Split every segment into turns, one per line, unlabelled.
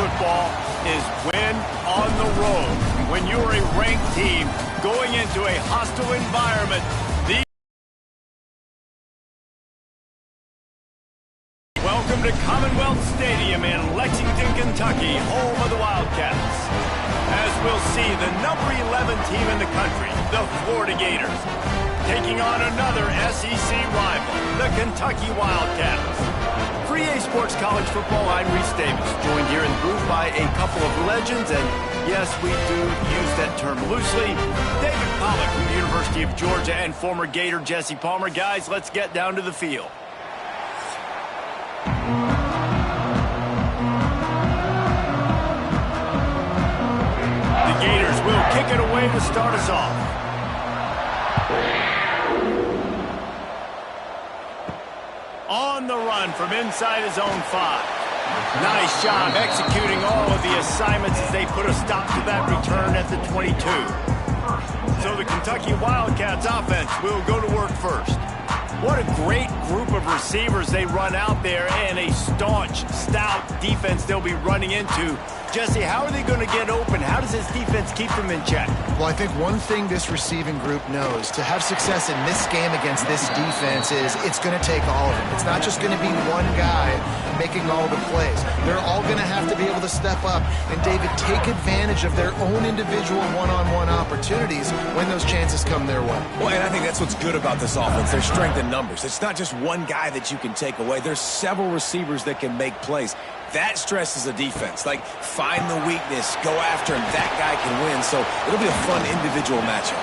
football is win on the road. When you're a ranked team going into a hostile environment, welcome to Commonwealth Stadium in Lexington, Kentucky, home of the Wildcats. As we'll see, the number 11 team in the country, the Florida Gators, taking on another SEC rival, the Kentucky Wildcats. For EA Sports College Football, I'm Reese Davis, joined here in the booth by a couple of legends, and yes, we do use that term loosely. David Pollack from the University of Georgia and former Gator Jesse Palmer. Guys, let's get down to the field. The Gators will kick it away to start us off. On the run from inside his own 5. Nice job executing all of the assignments as they put a stop to that return at the 22. So the Kentucky Wildcats offense will go to work first. What a great group of receivers they run out there, and a staunch, stout defense they'll be running into. Jesse, how are they going to get open? How does this defense keep them in check?
Well, I think one thing this receiving group knows to have success in this game against this defense is it's going to take all of them. It's not just going to be one guy making all the plays. They're all going to have to be able to step up and, David, take advantage of their own individual one-on-one opportunities when those chances come their way.
Well, and I think that's what's good about this offense. Their strength in numbers. It's not just one guy that you can take away. There's several receivers that can make plays. That stresses a defense. Like, find the weakness, go after him. That guy can win. So it'll be a fun individual matchup.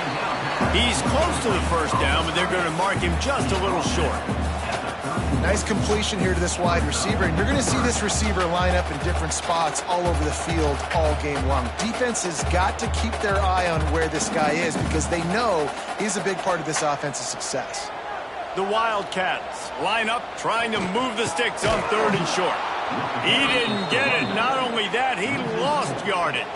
He's close to the first down, but they're going to mark him just a little short.
Nice completion here to this wide receiver, and you're going to see this receiver line up in different spots all over the field all game long. Defense has got to keep their eye on where this guy is because they know he's a big part of this offense's success.
The Wildcats line up trying to move the sticks on 3rd and short. He didn't get it. Not only that, he lost yardage.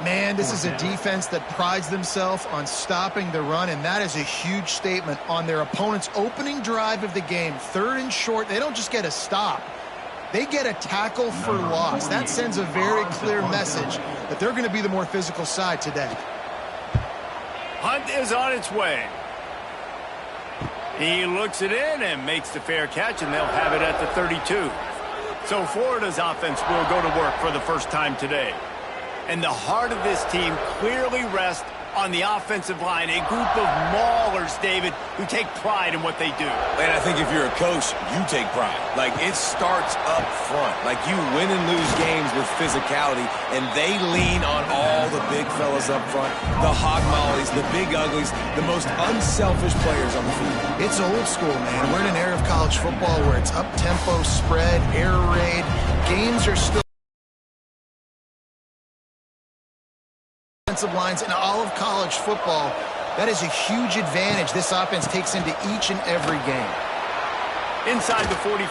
Man, this is a defense that prides themselves on stopping the run, and that is a huge statement on their opponent's opening drive of the game. 3rd and short, they don't just get a stop. They get a tackle for loss. That sends a very clear message that they're going to be the more physical side today.
Hunt is on its way. He looks it in and makes the fair catch, and they'll have it at the 32. So Florida's offense will go to work for the first time today. And the heart of this team clearly rests on the offensive line, a group of maulers, David, who take pride in what they do.
And I think if you're a coach, you take pride. Like, it starts up front. Like, you win and lose games with physicality, and they lean on all the big fellas up front, the hog mollies, the big uglies, the most unselfish players on the field.
It's old school, man. We're in an era of college football where it's up-tempo, spread, air raid. Games are still lines in all of college football. That is a huge advantage this offense takes into each and every game.
Inside the 45.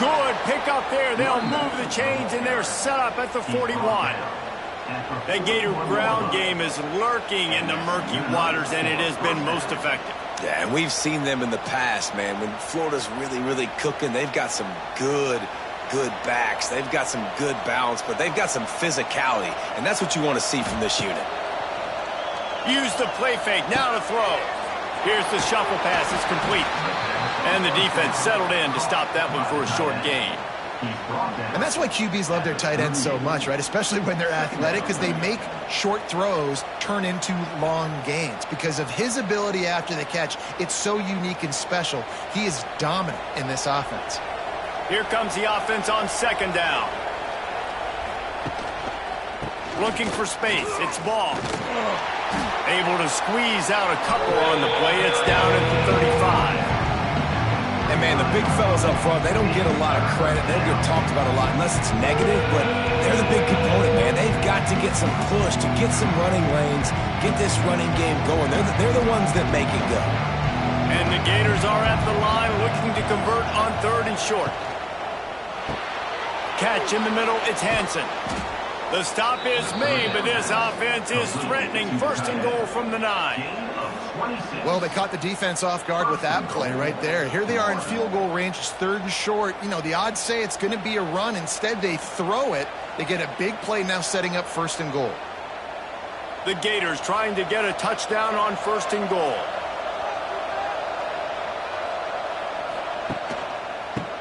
Good pick up there. They'll move the chains, and they're set up at the 41. That Gator ground game is lurking in the murky waters, and it has been most effective.
Yeah, and we've seen them in the past, man. When Florida's really, really cooking, they've got some good backs. They've got some good balance, but they've got some physicality, and that's what you want to see from this unit.
Use the play fake, now to throw. Here's the shuffle pass, it's complete. And the defense settled in to stop that one for a short gain.
And that's why QBs love their tight ends so much, right? Especially when they're athletic, because they make short throws turn into long gains. Because of his ability after the catch, it's so unique and special. He is dominant in this offense.
Here comes the offense on 2nd down. Looking for space. It's Ball. Able to squeeze out a couple on the play. It's down at the 35.
And, man, the big fellas up front, they don't get a lot of credit. They don't get talked about a lot unless it's negative, but they're the big component, man. They've got to get some push, to get some running lanes, get this running game going. They're the ones that make it go.
And the Gators are at the line looking to convert on 3rd and short. Catch in the middle, it's Hansen. The stop is made, but this offense is threatening. 1st and goal from the 9.
Well, they caught the defense off guard with that play right there. Here they are in field goal range. It's 3rd and short. You know, the odds say it's going to be a run. Instead, they throw it. They get a big play now setting up 1st and goal.
The Gators trying to get a touchdown on 1st and goal.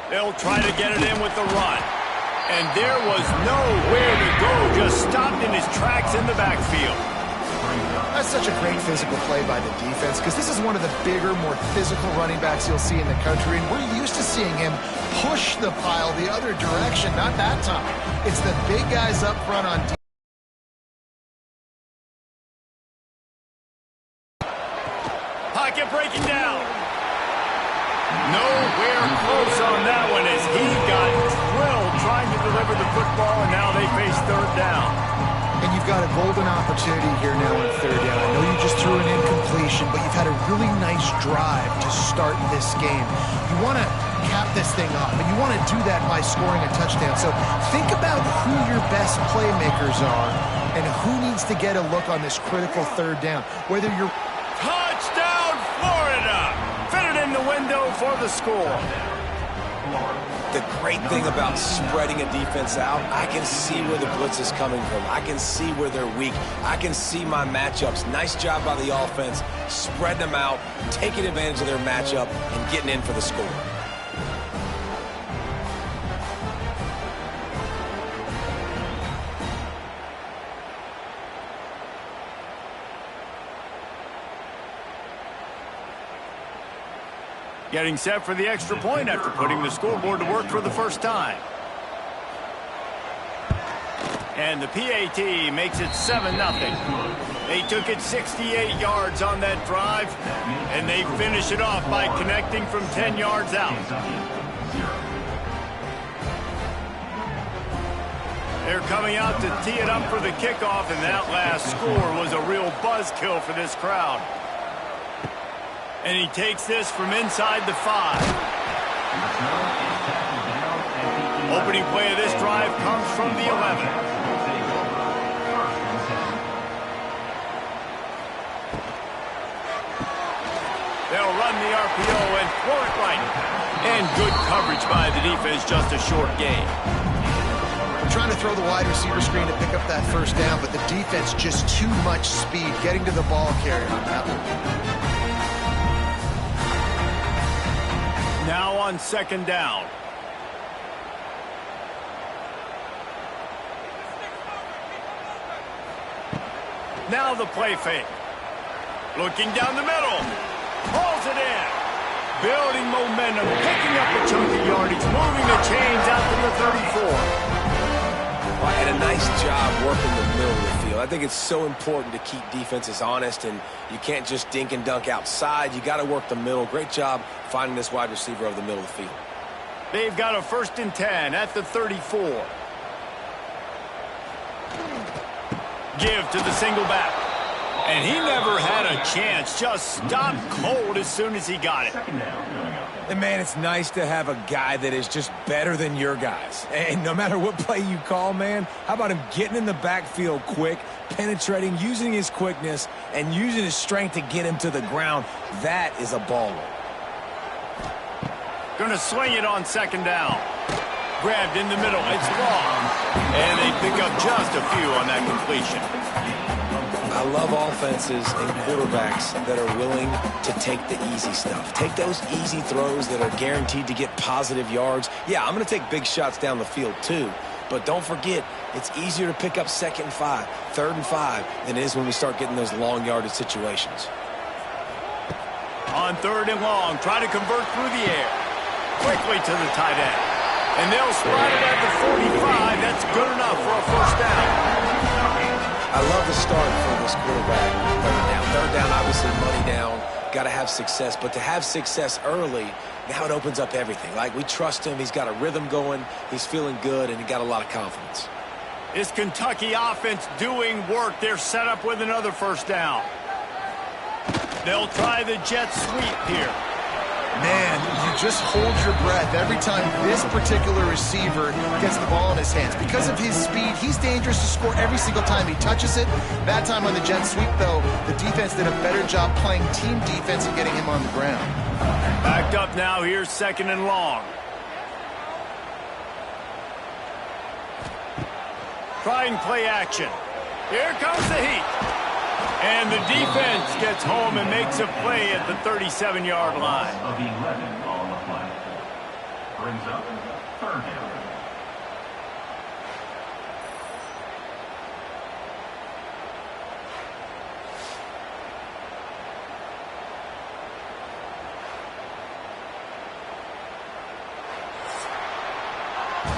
They'll try to get it in with the run. And there was nowhere to go, just stopped in his tracks in the backfield.
That's such a great physical play by the defense because this is one of the bigger, more physical running backs you'll see in the country, and we're used to seeing him push the pile the other direction. Not that time. It's the big guys up front on defense.
Pocket breaking down. Nowhere close on that one as he got drilled trying to deliver the football, and now they face 3rd down.
And you've got a golden opportunity here now on 3rd down. I know you just threw an incompletion, but you've had a really nice drive to start this game. You want to cap this thing off, and you want to do that by scoring a touchdown. So think about who your best playmakers are and who needs to get a look on this critical 3rd down. Whether you're...
Touchdown, Florida! Fitted in the window for the score.
The great thing about spreading a defense out, I can see where the blitz is coming from. I can see where they're weak. I can see my matchups. Nice job by the offense, spreading them out, taking advantage of their matchup, and getting in for the score.
Getting set for the extra point after putting the scoreboard to work for the first time. And the PAT makes it 7-0. They took it 68 yards on that drive, and they finish it off by connecting from 10 yards out. They're coming out to tee it up for the kickoff, and that last score was a real buzzkill for this crowd. And he takes this from inside the 5. Opening play of this drive comes from the 11. They'll run the RPO and throw it right. And good coverage by the defense, just a short gain.
I'm trying to throw the wide receiver screen to pick up that 1st down, but the defense just too much speed getting to the ball carrier on that one.
Now on 2nd down. Now the play fake. Looking down the middle. Pulls it in. Building momentum. Picking up a chunk of yardage. Moving the chains out to the 34.
And a nice job working the middle of the field. I think it's so important to keep defenses honest, and you can't just dink and dunk outside. You got to work the middle. Great job finding this wide receiver over the middle of the field.
They've got a 1st and 10 at the 34. Give to the single back. And he never had a chance. Just stopped cold as soon as he got it.
And, man, it's nice to have a guy that is just better than your guys. And no matter what play you call, man, how about him getting in the backfield quick, penetrating, using his quickness, and using his strength to get him to the ground? That is a baller.
Going to swing it on 2nd down. Grabbed in the middle. It's long. And they pick up just a few on that completion.
I love offenses and quarterbacks that are willing to take the easy stuff. Take those easy throws that are guaranteed to get positive yards. Yeah, I'm going to take big shots down the field too. But don't forget, it's easier to pick up 2nd and 5, 3rd and 5 than it is when we start getting those long yardage situations.
On 3rd and long, try to convert through the air. Quickly to the tight end. And they'll spot it at the 45. That's good enough for a 1st down.
I love the start for this quarterback. 3rd down. 3rd down, obviously money down. Got to have success. But to have success early, now it opens up everything. Like, we trust him. He's got a rhythm going. He's feeling good, and he got a lot of confidence.
Is Kentucky offense doing work? They're set up with another 1st down. They'll try the jet sweep here.
Man, you just hold your breath every time this particular receiver gets the ball in his hands. Because of his speed, he's dangerous to score every single time he touches it. That time on the jet sweep, though, the defense did a better job playing team defense and getting him on the ground.
Backed up now, here's 2nd and long. Trying play action. Here comes the heat. And the defense gets home and makes a play at the 37-yard line.
Of 11 on the play. Brings up 3rd down.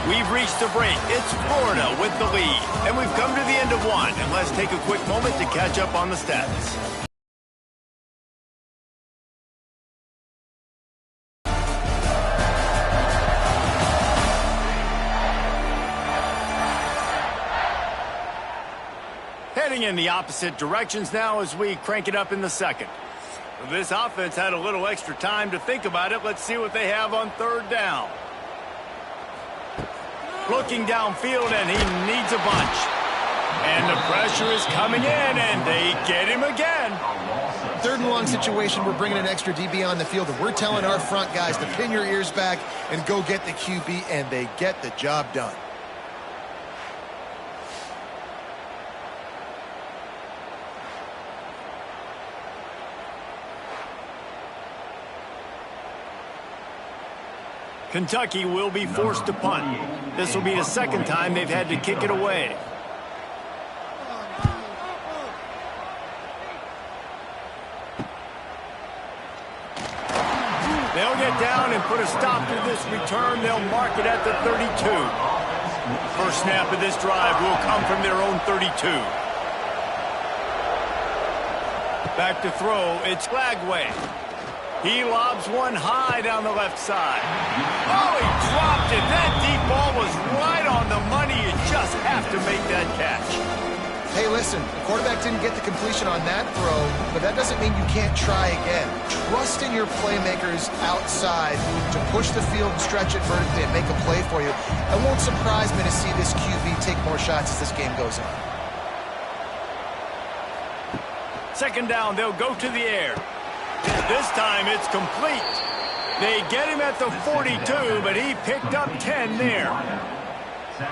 We've reached a break. It's Florida with the lead. And we've come to the end of one. And let's take a quick moment to catch up on the stats. Heading in the opposite directions now as we crank it up in the 2nd. This offense had a little extra time to think about it. Let's see what they have on 3rd down. Looking downfield, and he needs a bunch. And the pressure is coming in, and they get him again.
3rd and long situation, we're bringing an extra DB on the field, and we're telling our front guys to pin your ears back and go get the QB, and they get the job done.
Kentucky will be forced to punt. This will be the 2nd time they've had to kick it away. They'll get down and put a stop to this return. They'll mark it at the 32. First snap of this drive will come from their own 32. Back to throw, it's Lagway. He lobs one high down the left side. Oh, he dropped it. That deep ball was right on the money. You just have to make that catch.
Hey, listen, the quarterback didn't get the completion on that throw, but that doesn't mean you can't try again. Trust in your playmakers outside to push the field and stretch it vertically and make a play for you. It won't surprise me to see this QB take more shots as this game goes on.
2nd down, they'll go to the air. This time it's complete. They get him at the 42, but he picked up 10 there.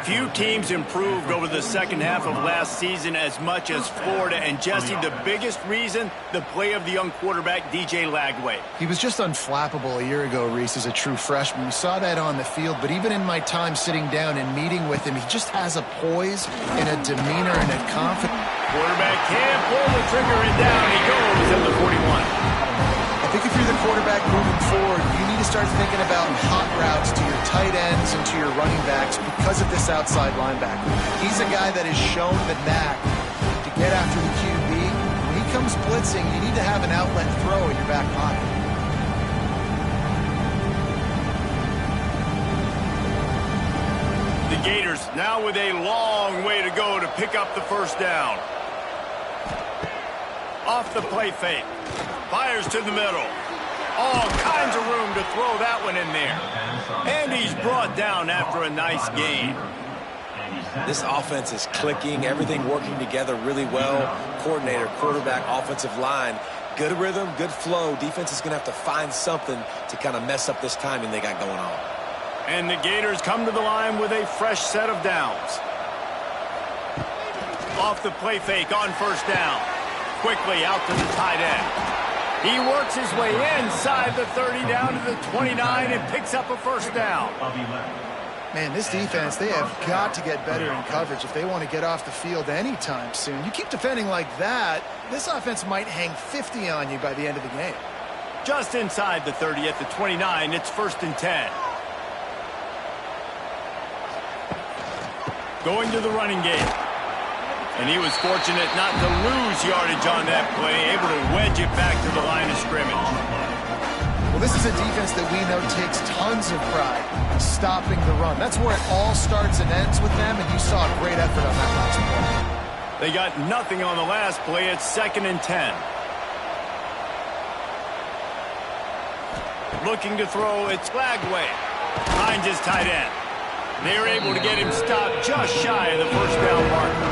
Few teams improved over the 2nd half of last season as much as Florida. And Jesse, the biggest reason, the play of the young quarterback, DJ Lagway.
He was just unflappable a year ago, Reese, as a true freshman. We saw that on the field, but even in my time sitting down and meeting with him, he just has a poise and a demeanor and a confidence.
Quarterback can't pull the trigger, and down he goes at the 41.
I think if you're the quarterback moving forward, you need to start thinking about hot routes to your tight ends and to your running backs because of this outside linebacker. He's a guy that has shown the knack to get after the QB. When he comes blitzing, you need to have an outlet throw in your back pocket.
The Gators now with a long way to go to pick up the 1st down. Off the play fake. Fires to the middle. All kinds of room to throw that one in there. And he's brought down after a nice gain.
This offense is clicking, everything working together really well. Coordinator, quarterback, offensive line. Good rhythm, good flow. Defense is going to have to find something to kind of mess up this timing they got going on.
And the Gators come to the line with a fresh set of downs. Off the play fake on 1st down. Quickly out to the tight end. He works his way inside the 30 down to the 29 and picks up a 1st down.
Man, this defense, they have got to get better in coverage if they want to get off the field anytime soon. You keep defending like that, this offense might hang 50 on you by the end of the game.
Just inside the 30 at the 29, it's 1st and 10. Going to the running game. And he was fortunate not to lose yardage on that play, able to wedge it back to the line of scrimmage.
Well, this is a defense that we know takes tons of pride in stopping the run. That's where it all starts and ends with them, and you saw a great effort on that last play.
They got nothing on the last play. It's 2nd and 10. Looking to throw, it's Lagway. Finds his tight end. They're able to get him stopped just shy of the first down marker.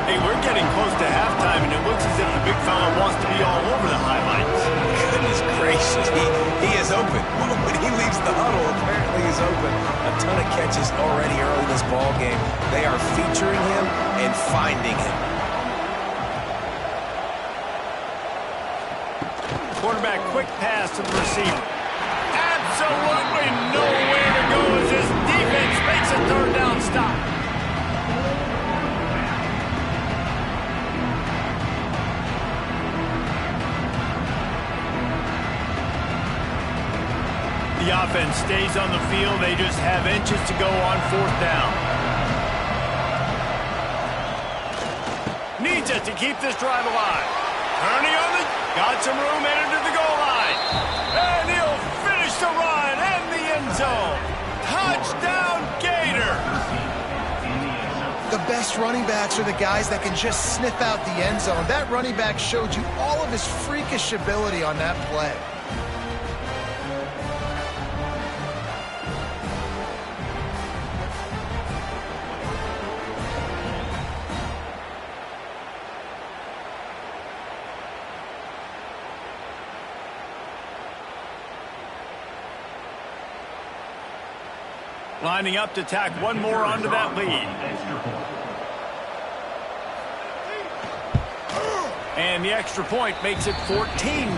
Hey, we're getting close to halftime, and it looks as if the big fella wants to be all over the highlights.
Goodness gracious, he is open. When he leaves the huddle, apparently he's open. A ton of catches already early in this ball game. They are featuring him and finding him.
Quarterback quick pass to the receiver. Absolutely nowhere to go as this defense makes a third down stop. The offense stays on the field. They just have inches to go on fourth down. Needs it to keep this drive alive. Turning on the... Got some room, entered to the goal line. And he'll finish the run and the end zone. Touchdown, Gators!
The best running backs are the guys that can just sniff out the end zone. That running back showed you all of his freakish ability on that play.
Lining up to tack one more onto that lead. And the extra point makes it 14-0.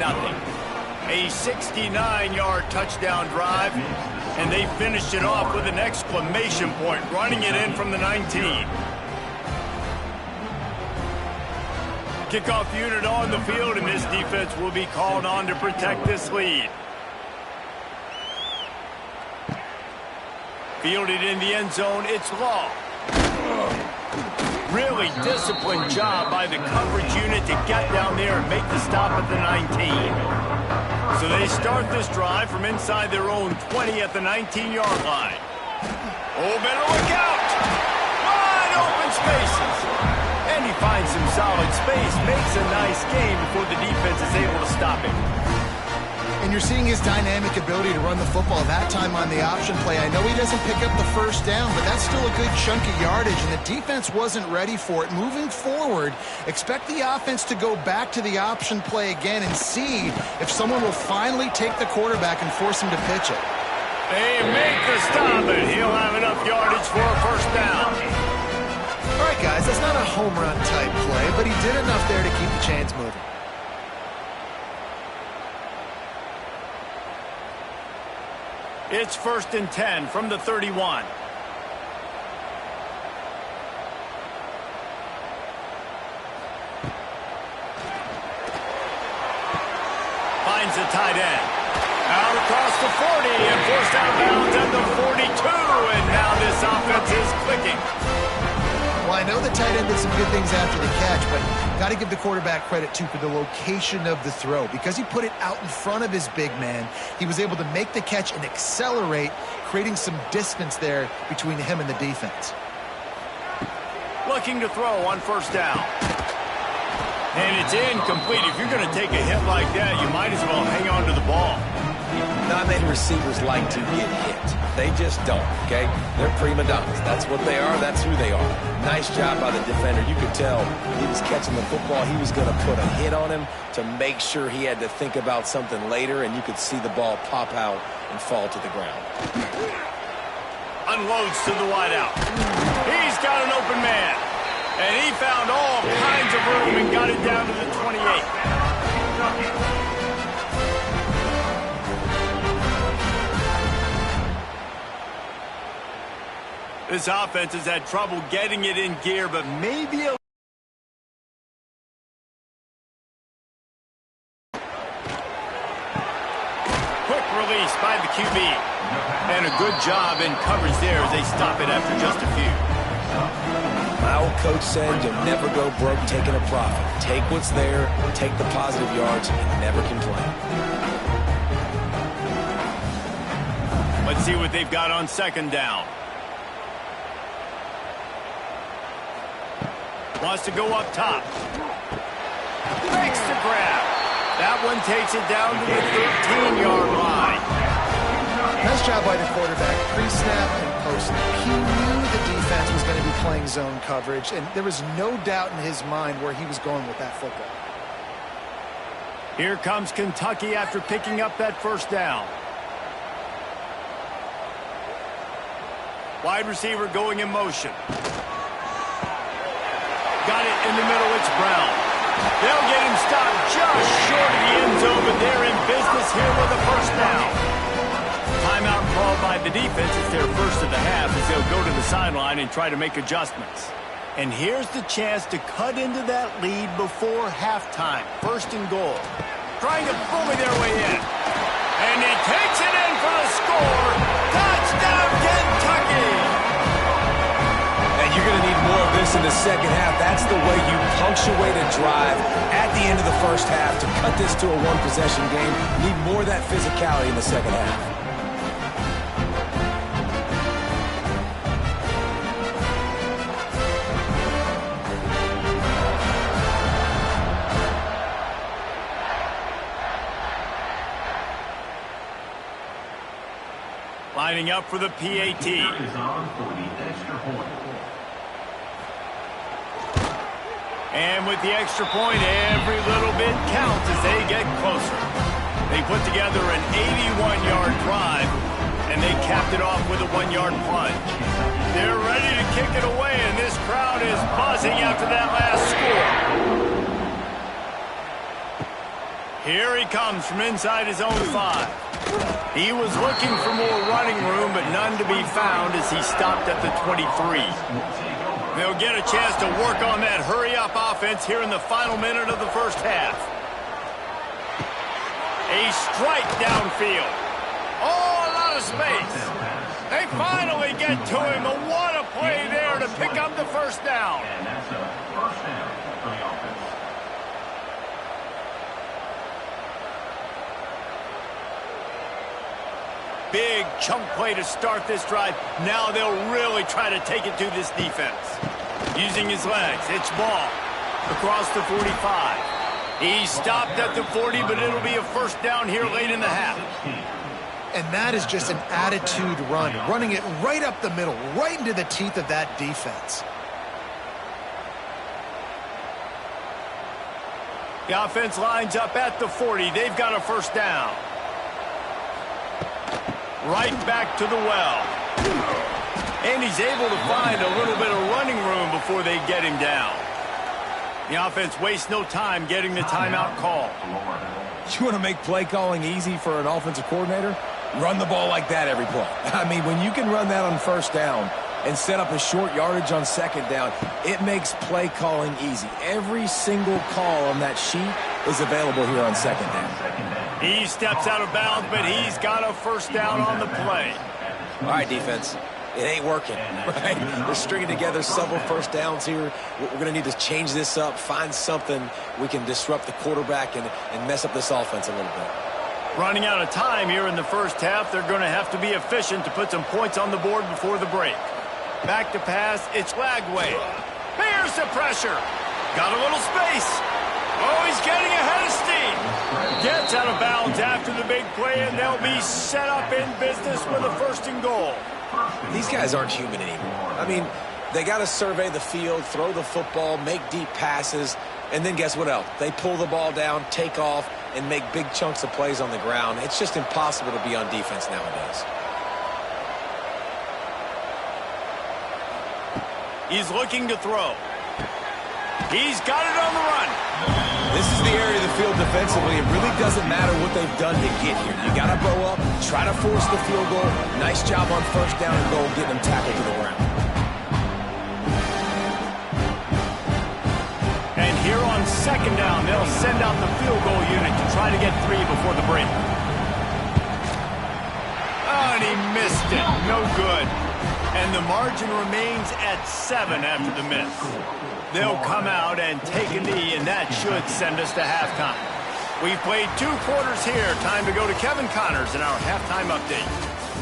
A 69-yard touchdown drive, and they finished it off with an exclamation point, running it in from the 19. Kickoff unit on the field, and this defense will be called on to protect this lead. Fielded in the end zone, it's Law. Really disciplined job by the coverage unit to get down there and make the stop at the 19. So they start this drive from inside their own 20 at the 19-yard line. Oh, better look out! Wide open spaces. And he finds some solid space, makes a nice game before the defense is able to stop him.
And you're seeing his dynamic ability to run the football, that time on the option play. I know he doesn't pick up the first down, but that's still a good chunk of yardage, and the defense wasn't ready for it. Moving forward, expect the offense to go back to the option play again and see if someone will finally take the quarterback and force him to pitch it.
They make the stop, and he'll have enough yardage for a first down.
All right, guys, that's not a home run type play, but he did enough there to keep the chains moving.
It's 1st and 10 from the 31. Finds the tight end. Out across the 40 and forced out of bounds at the 42. And now this offense is clicking.
Well, I know the tight end did some good things after the catch, but got to give the quarterback credit, too, for the location of the throw. Because he put it out in front of his big man, he was able to make the catch and accelerate, creating some distance there between him and the defense.
Looking to throw on first down. And it's incomplete. If you're going to take a hit like that, you might as well hang on to the ball.
Not many receivers like to get hit. They just don't, okay? They're prima donnas. That's what they are. That's who they are. Nice job by the defender. You could tell he was catching the football. He was going to put a hit on him to make sure he had to think about something later, and you could see the ball pop out and fall to the ground.
Unloads to the wideout. He's got an open man. And he found all kinds of room and got it down to the 28. This offense has had trouble getting it in gear, but maybe a... Quick release by the QB. And a good job in coverage there as they stop it after just a few.
My old coach said you'll never go broke taking a profit. Take what's there, take the positive yards, and never complain.
Let's see what they've got on second down. Wants to go up top. Makes the grab. That one takes it down to the 13-yard line.
Nice job by the quarterback, pre-snap and post-snap. He knew the defense was going to be playing zone coverage, and there was no doubt in his mind where he was going with that football.
Here comes Kentucky after picking up that first down. Wide receiver going in motion. Got it in the middle, it's Brown. They'll get him stopped just short of the end zone, but they're in business here with a first down. Timeout called by the defense. It's their first of the half as they'll go to the sideline and try to make adjustments. And here's the chance to cut into that lead before halftime. First and goal. Trying to bully their way in. And he takes it in for the score. Touchdown, Kentucky!
And you're going to need more of this in the second half. That's the way you punctuate a drive at the end of the first half to cut this to a one-possession game. You need more of that physicality in the second half.
Lining up for the PAT.
Is on for the extra point.
And with the extra point, every little bit counts as they get closer. They put together an 81-yard drive, and they capped it off with a 1-yard plunge. They're ready to kick it away, and this crowd is buzzing after that last score. Here he comes from inside his own 5. He was looking for more running room, but none to be found as he stopped at the 23. They'll get a chance to work on that hurry-up offense here in the final minute of the first half. A strike downfield. Oh, a lot of space. They finally get to him. What a play there to pick up the first down.
And that's a first down for the offense.
Big chunk play to start this drive. Now they'll really try to take it to this defense. Using his legs, it's ball across the 45. He stopped at the 40, but it'll be a first down here late in the half.
And that is just an attitude run, running it right up the middle, right into the teeth of that defense.
The offense lines up at the 40. They've got a first down. Right back to the well. And he's able to find a little bit of running room before they get him down. The offense wastes no time getting the timeout call.
You want to make play calling easy for an offensive coordinator? Run the ball like that every play. I mean, when you can run that on first down and set up a short yardage on second down, it makes play calling easy. Every single call on that sheet is available here on second down.
He steps out of bounds, but he's got a first down on the play.
All right, defense. It ain't working, right? We're stringing together several first downs here. We're going to need to change this up, find something we can disrupt the quarterback and mess up this offense a little bit.
Running out of time here in the first half, they're going to have to be efficient to put some points on the board before the break. Back to pass, it's Lagway. Here's the pressure. Got a little space. Oh, he's getting ahead of steam. Gets out of bounds after the big play, and they'll be set up in business with a first and goal.
These guys aren't human anymore. I mean, they got to survey the field, throw the football, make deep passes, and then guess what else? They pull the ball down, take off, and make big chunks of plays on the ground. It's just impossible to be on defense nowadays.
He's looking to throw. He's got it on the run.
This is the area of the field defensively. It really doesn't matter what they've done to get here. You got to blow up, try to force the field goal. Nice job on first down and goal, getting them tackled to the ground.
And here on second down, they'll send out the field goal unit to try to get 3 before the break. Oh, and he missed it. No good. And the margin remains at 7 after the miss. They'll come out and take a knee, and that should send us to halftime. We've played 2 quarters here. Time to go to Kevin Connors in our halftime update.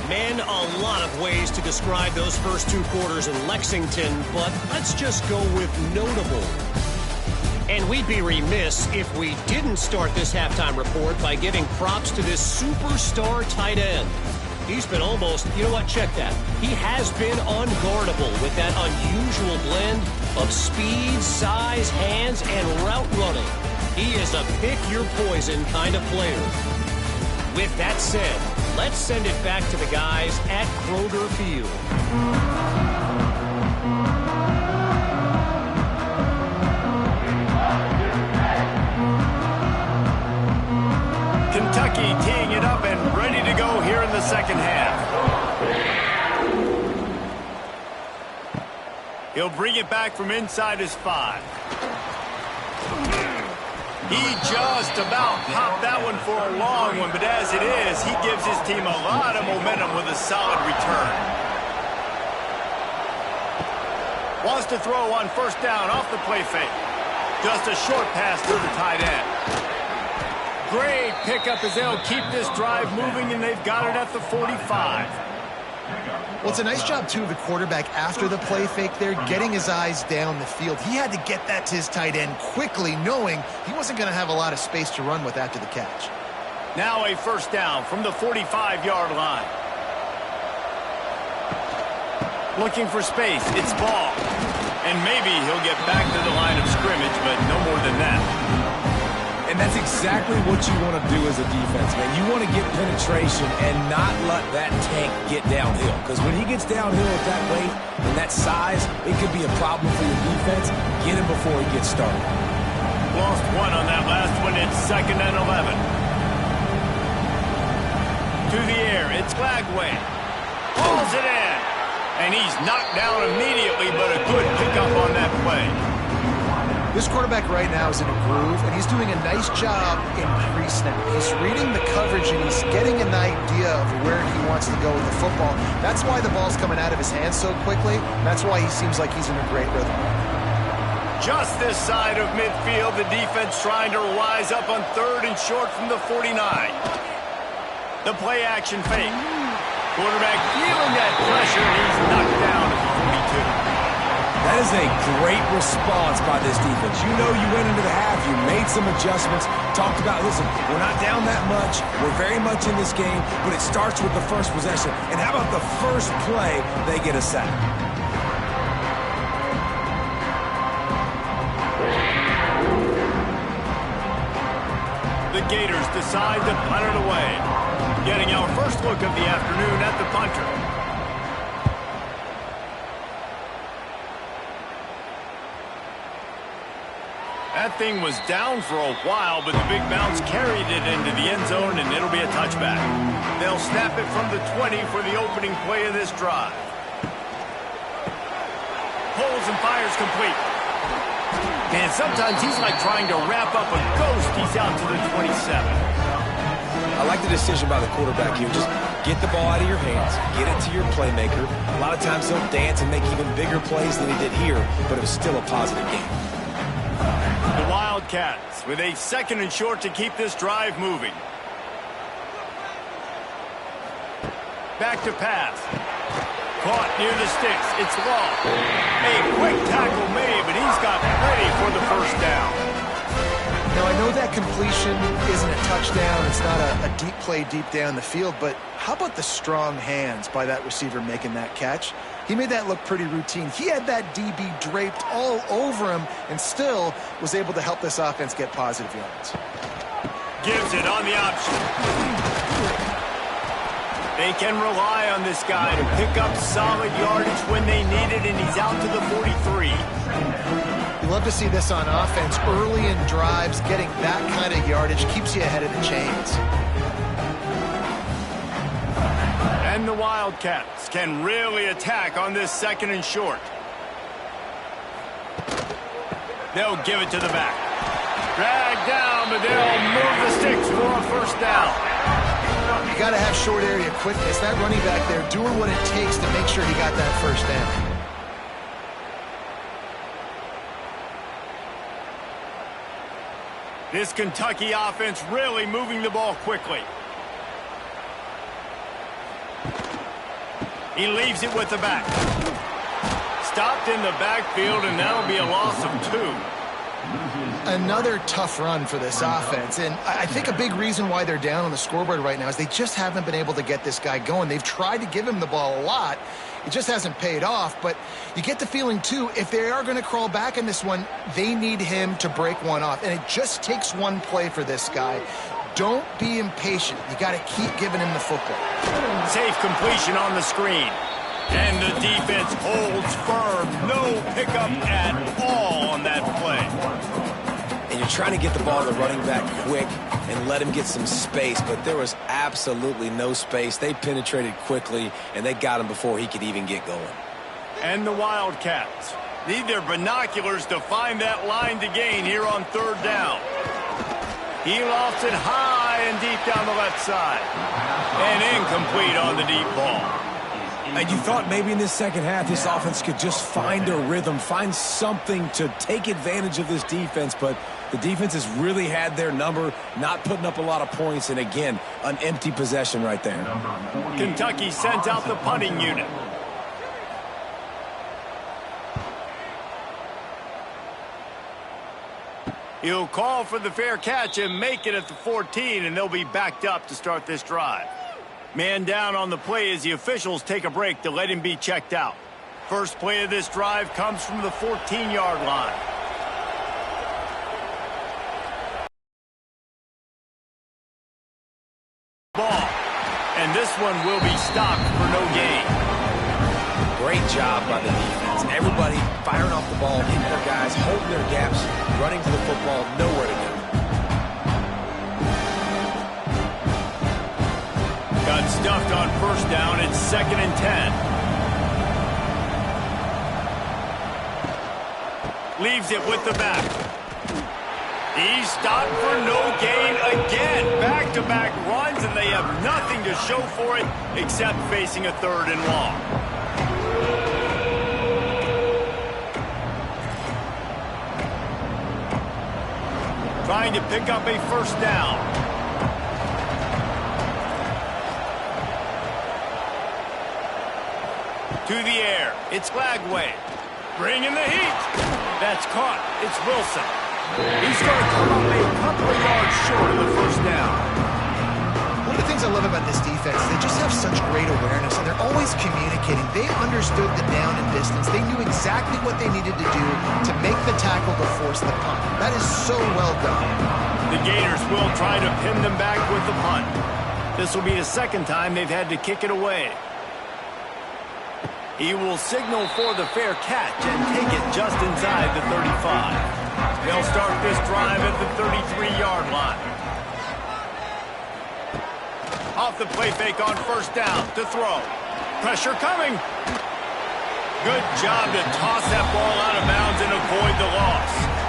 Man, a lot of ways to describe those first 2 quarters in Lexington, but let's just go with notable. And we'd be remiss if we didn't start this halftime report by giving props to this superstar tight end. He's been almost, you know what, check that. He has been unguardable with that unusual blend of speed, size, hands, and route running. He is a pick-your-poison kind of player. With that said, let's send it back to the guys at Kroger Field.
Kentucky teeing it up and ready to go here in the second half. He'll bring it back from inside his 5. He just about popped that one for a long one, but as it is, he gives his team a lot of momentum with a solid return. Wants to throw on first down off the play fake. Just a short pass to the tight end. Great pickup as they'll keep this drive moving, and they've got it at the 45.
Well, it's a nice job, too, of the quarterback after the play fake there, getting his eyes down the field. He had to get that to his tight end quickly, knowing he wasn't going to have a lot of space to run with after the catch.
Now a first down from the 45-yard line. Looking for space. It's Ball. And maybe he'll get back to the line of scrimmage, but no more than that.
And that's exactly what you want to do as a defense, man. You want to get penetration and not let that tank get downhill. Because when he gets downhill at that weight and that size, it could be a problem for your defense. Get him before he gets started.
Lost one on that last one. It's 2nd and 11. To the air. It's Glagway. Pulls it in. And he's knocked down immediately, but a good pickup on that play.
This quarterback right now is in a groove, and he's doing a nice job in pre-snap. He's reading the coverage, and he's getting an idea of where he wants to go with the football. That's why the ball's coming out of his hands so quickly. That's why he seems like he's in a great rhythm.
Just this side of midfield, the defense trying to rise up on 3rd and short from the 49. The play action fake. Quarterback feeling that pressure, and he's knocked down at the 42.
That is a great response by this defense. You know you went into the half, you made some adjustments, talked about, listen, we're not down that much, we're very much in this game, but it starts with the first possession. And how about the first play, they get a sack?
The Gators decide to punt it away. Getting our first look of the afternoon at the punter. That thing was down for a while, but the big bounce carried it into the end zone, and it'll be a touchback. They'll snap it from the 20 for the opening play of this drive. Pulls and fires complete. And sometimes he's like trying to wrap up a ghost. He's out to the 27.
I like the decision by the quarterback here. Just get the ball out of your hands, get it to your playmaker. A lot of times he'll dance and make even bigger plays than he did here, but it was still a positive game.
The Wildcats with a 2nd and short to keep this drive moving. Back to pass. Caught near the sticks. It's Law. A quick tackle made, but he's got ready for the first down.
Now, I know that completion isn't a touchdown. It's not a deep play deep down the field, but how about the strong hands by that receiver making that catch? He made that look pretty routine. He had that DB draped all over him and still was able to help this offense get positive yards.
Gives it on the option. They can rely on this guy to pick up solid yardage when they need it, and he's out to the 43.
You love to see this on offense. Early in drives, getting that kind of yardage keeps you ahead of the chains.
And the Wildcats can really attack on this 2nd and short. They'll give it to the back. Drag down, but they'll move the sticks for a first down.
You got to have short area quickness. That running back there doing what it takes to make sure he got that first down.
This Kentucky offense really moving the ball quickly. He leaves it with the back. Stopped in the backfield, and that'll be a loss of 2.
Another tough run for this offense, and I think a big reason why they're down on the scoreboard right now is they just haven't been able to get this guy going. They've tried to give him the ball a lot. It just hasn't paid off, but you get the feeling, too, if they are going to crawl back in this one, they need him to break one off, and it just takes one play for this guy. Don't be impatient. You got to keep giving him the football.
Safe completion on the screen. And the defense holds firm. No pickup at all on that play.
And you're trying to get the ball to the running back quick and let him get some space, but there was absolutely no space. They penetrated quickly, and they got him before he could even get going.
And the Wildcats need their binoculars to find that line to gain here on third down. He lofts it high and deep down the left side. And incomplete on the deep ball.
And you thought maybe in this second half this offense could just find a rhythm, find something to take advantage of this defense, but the defense has really had their number, not putting up a lot of points, and again, an empty possession right there.
Kentucky sends out the punting unit. He'll call for the fair catch and make it at the 14, and they'll be backed up to start this drive. Man down on the play as the officials take a break to let him be checked out. First play of this drive comes from the 14-yard line. Ball. And this one will be stopped for no gain.
Great job by the defense. Everybody firing off the ball, hitting their guys, holding their gaps, running to the football, nowhere to go.
Got stuffed on first down. It's 2nd and 10. Leaves it with the back. He's stopped for no gain again. Back-to-back runs, and they have nothing to show for it except facing a 3rd and long. Trying to pick up a first down. To the air. It's Lagway. Bringing the heat. That's caught. It's Wilson. He's going to come up a couple of yards short of the first down.
One of the things I love about this defense is they just have such great awareness, and they're always communicating. They understood the down and distance. They knew exactly what they needed to do to make the tackle to force the punt. That is so well done.
The Gators will try to pin them back with the punt. This will be the second time they've had to kick it away. He will signal for the fair catch and take it just inside the 35. They'll start this drive at the 33-yard line. Off the play fake on first down to throw. Pressure coming. Good job to toss that ball out of bounds and avoid the loss.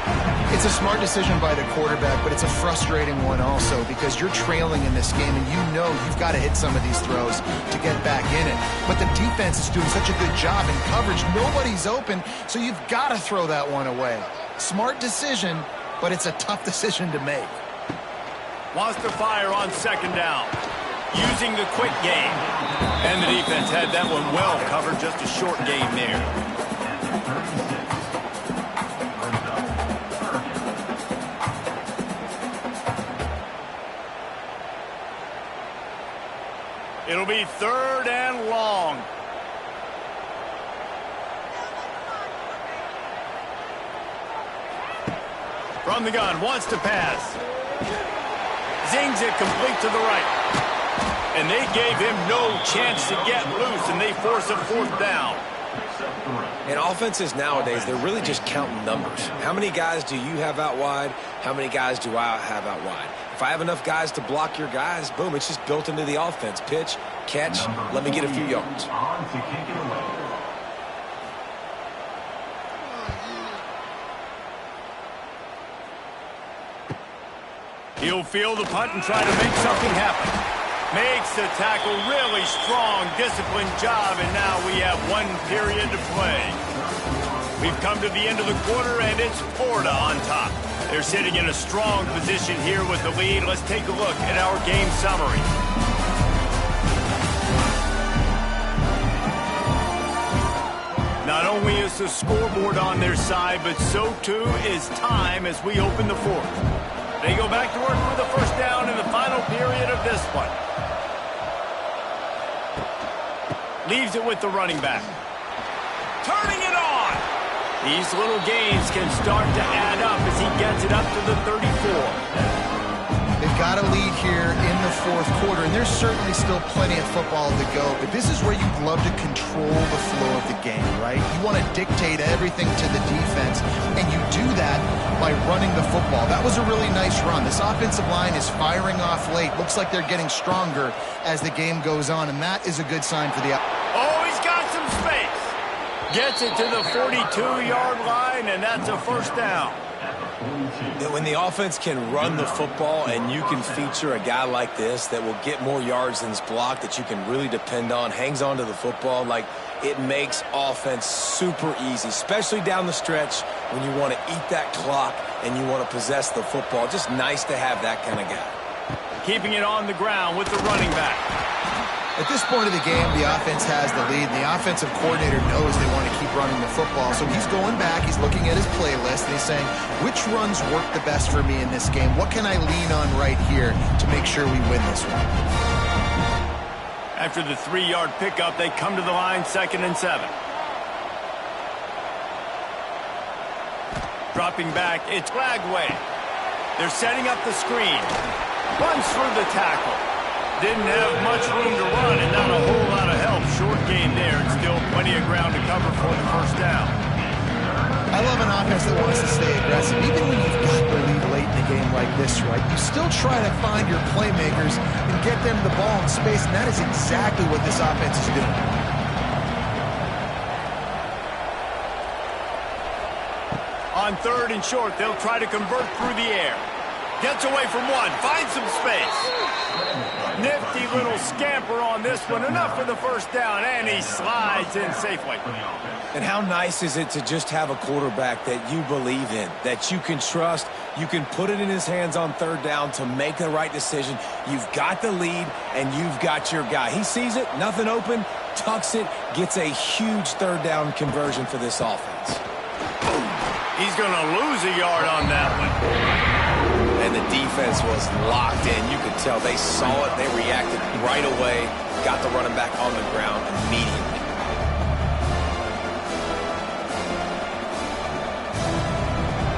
It's a smart decision by the quarterback, but it's a frustrating one also because you're trailing in this game and you know you've got to hit some of these throws to get back in it. But the defense is doing such a good job in coverage. Nobody's open, so you've got to throw that one away. Smart decision, but it's a tough decision to make.
Wants to fire on second down. Using the quick game. And the defense had that one well covered, just a short game there. It'll be 3rd and long. From the gun, wants to pass. Zings it complete to the right. And they gave him no chance to get loose, and they force a 4th down.
And offenses nowadays, they're really just counting numbers. How many guys do you have out wide? How many guys do I have out wide? If I have enough guys to block your guys, boom, it's just built into the offense. Pitch, catch, let me get a few yards.
He'll field the punt and try to make something happen. Makes the tackle really strong, disciplined job, and now we have 1 period to play. We've come to the end of the quarter, and it's Florida on top. They're sitting in a strong position here with the lead. Let's take a look at our game summary. Not only is the scoreboard on their side, but so too is time as we open the fourth. They go back to work for the first down in the final period of this one. Leaves it with the running back. Turning it on! These little gains can start to add up as he gets it up to the 34.
They've got a lead here in the fourth quarter, and there's certainly still plenty of football to go, but this is where you'd love to control the flow of the game, right? You want to dictate everything to the defense, and you do that by running the football. That was a really nice run. This offensive line is firing off late. Looks like they're getting stronger as the game goes on, and that is a good sign for the...
Oh, he's got some space. Gets it to the 42-yard line, and that's a first down.
When the offense can run the football and you can feature a guy like this that will get more yards than is blocked, that you can really depend on, hangs on to the football, like it makes offense super easy, especially down the stretch when you want to eat that clock and you want to possess the football. Just nice to have that kind of guy.
Keeping it on the ground with the running back.
At this point of the game, the offense has the lead, and the offensive coordinator knows they want to keep running the football. So he's going back, he's looking at his playlist, and he's saying, which runs work the best for me in this game? What can I lean on right here to make sure we win this one?
After the 3-yard pickup, they come to the line, 2nd and 7. Dropping back, it's Lagway. They're setting up the screen. Runs through the tackle. Didn't have much room to run and not a whole lot of help. Short game there and still plenty of ground to cover for the first down.
I love an offense that wants to stay aggressive. Even when you've got the lead late in the game like this, right, you still try to find your playmakers and get them the ball in space, and that is exactly what this offense is doing.
On 3rd and short, they'll try to convert through the air. Gets away from one, finds some space. Nifty little scamper on this one, enough for the first down, and he slides in safely.
And how nice is it to just have a quarterback that you believe in, that you can trust, you can put it in his hands on 3rd down to make the right decision. You've got the lead, and you've got your guy. He sees it, nothing open, tucks it, gets a huge 3rd down conversion for this offense.
He's going to lose a yard on that one.
And the defense was locked in. You could tell they saw it. They reacted right away. Got the running back on the ground immediately.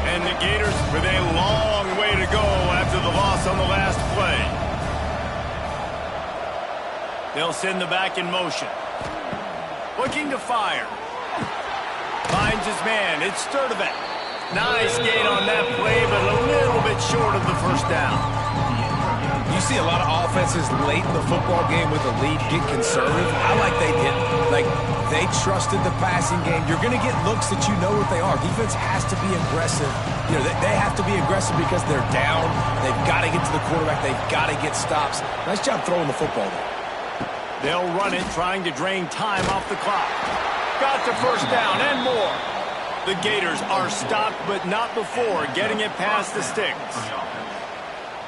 And the Gators with a long way to go after the loss on the last play. They'll send the back in motion. Looking to fire. Finds his man. It's Sturdivant. Nice gain on that play, but a little bit short of the first down.
You see a lot of offenses late in the football game with a lead get conservative. I like they didn't. Like, they trusted the passing game. You're going to get looks that you know what they are. Defense has to be aggressive. You know, they have to be aggressive because they're down. They've got to get to the quarterback. They've got to get stops. Nice job throwing the football there.
They'll run it, trying to drain time off the clock. Got the first down and more. The Gators are stopped, but not before getting it past the sticks.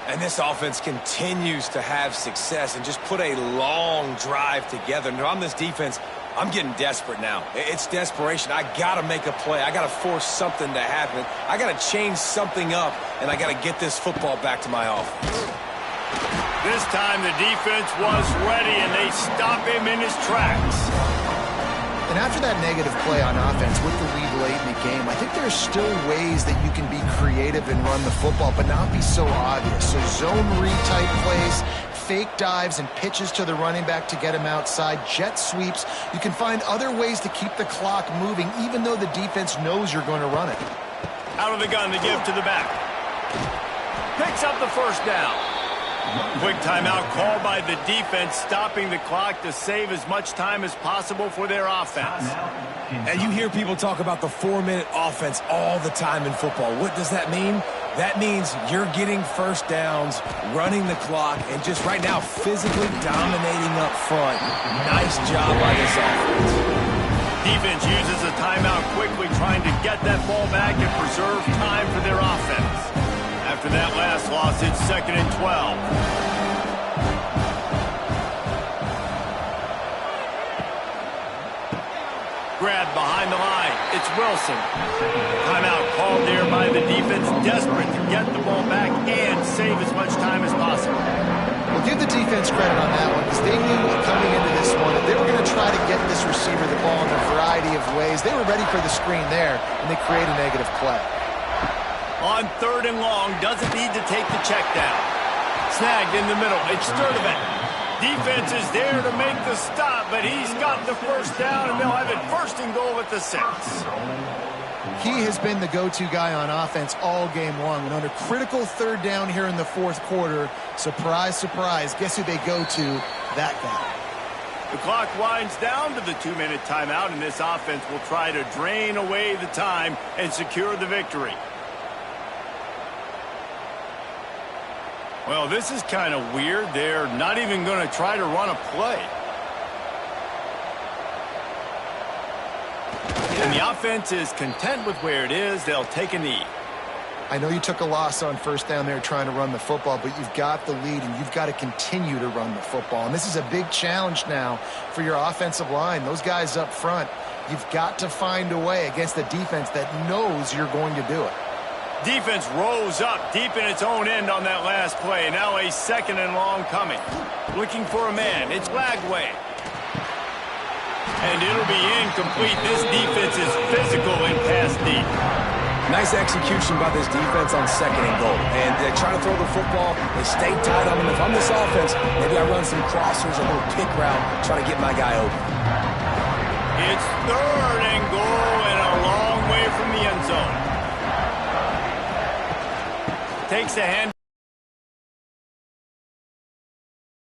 And this offense continues to have success and just put a long drive together. Now, on this defense, I'm getting desperate now. It's desperation. I got to make a play. I got to force something to happen. I got to change something up, and I got to get this football back to my offense.
This time the defense was ready, and they stop him in his tracks.
And after that negative play on offense with the lead late in the game, I think there's still ways that you can be creative and run the football, but not be so obvious. So zone read type plays, fake dives and pitches to the running back to get him outside, jet sweeps. You can find other ways to keep the clock moving, even though the defense knows you're going to run it.
Out of the gun to give to the back. Picks up the first down. Quick timeout called by the defense, stopping the clock to save as much time as possible for their offense.
And you hear people talk about the 4-minute offense all the time in football. What does that mean? That means you're getting first downs, running the clock, and just right now physically dominating up front. Nice job by this offense.
Defense uses a timeout quickly, trying to get that ball back and preserve time for their offense. After that last loss, it's 2nd and 12. grab behind the line. It's Wilson. Timeout called there by the defense, desperate to get the ball back and save as much time as possible.
Well, give the defense credit on that one because they knew coming into this one that they were going to try to get this receiver the ball in a variety of ways. They were ready for the screen there, and they create a negative play.
On 3rd and long, doesn't need to take the check down. Snagged in the middle. It's Sturdivant. Defense is there to make the stop, but he's got the first down, and they'll have it 1st and goal at the 6.
He has been the go-to guy on offense all game long. And under critical 3rd down here in the 4th quarter, surprise, surprise, guess who they go to? That guy.
The clock winds down to the 2-minute timeout, and this offense will try to drain away the time and secure the victory. Well, this is kind of weird. They're not even going to try to run a play. And the offense is content with where it is. They'll take a knee.
I know you took a loss on 1st down there trying to run the football, but you've got the lead, and you've got to continue to run the football. And this is a big challenge now for your offensive line. Those guys up front, you've got to find a way against the defense that knows you're going to do it.
Defense rose up deep in its own end on that last play. Now a 2nd and long coming. Looking for a man. It's Lagway. And it'll be incomplete. This defense is physical in pass deep.
Nice execution by this defense on 2nd and goal. And they try to throw the football. They stay tight on them. If I'm this offense, maybe I run some crossers, a little pick route, try to get my guy open.
It's 3rd and goal and a long way from the end zone. Takes a hand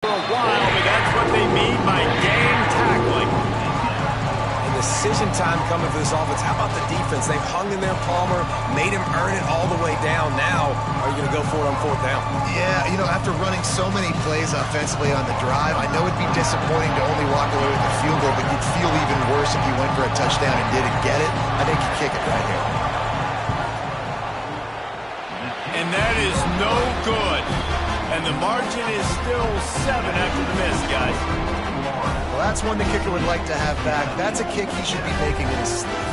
for a while, but that's what they mean by game tackling.
And decision time coming for this offense. How about the defense? They've hung in there, Palmer, made him earn it all the way down. Now, are you going to go for it on 4th down?
Yeah, you know, after running so many plays offensively on the drive, I know it'd be disappointing to only walk away with a field goal, but you'd feel even worse if you went for a touchdown and didn't get it. I think you kick it right here.
And that is no good. And the margin is still 7 after the miss, guys.
Well, that's one the kicker would like to have back. That's a kick he should be making in his sleep.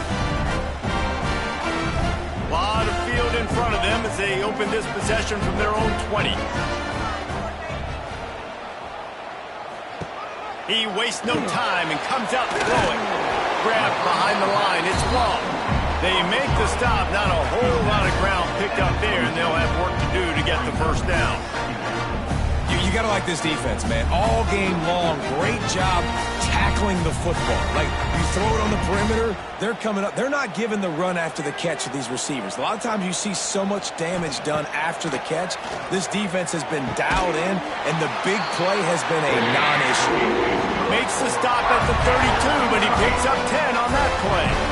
A lot of field in front of them as they open this possession from their own 20. He wastes no time and comes out throwing. Grabbed behind the line. It's Wall. They make the stop. Not a whole lot of ground picked up there, and they'll have work to do to get the 1st down.
You got to like this defense, man. All game long, great job tackling the football. Like, you throw it on the perimeter, they're coming up. They're not giving the run after the catch to these receivers. A lot of times you see so much damage done after the catch. This defense has been dialed in, and the big play has been a non-issue.
Makes the stop at the 32, but he picks up 10 on that play.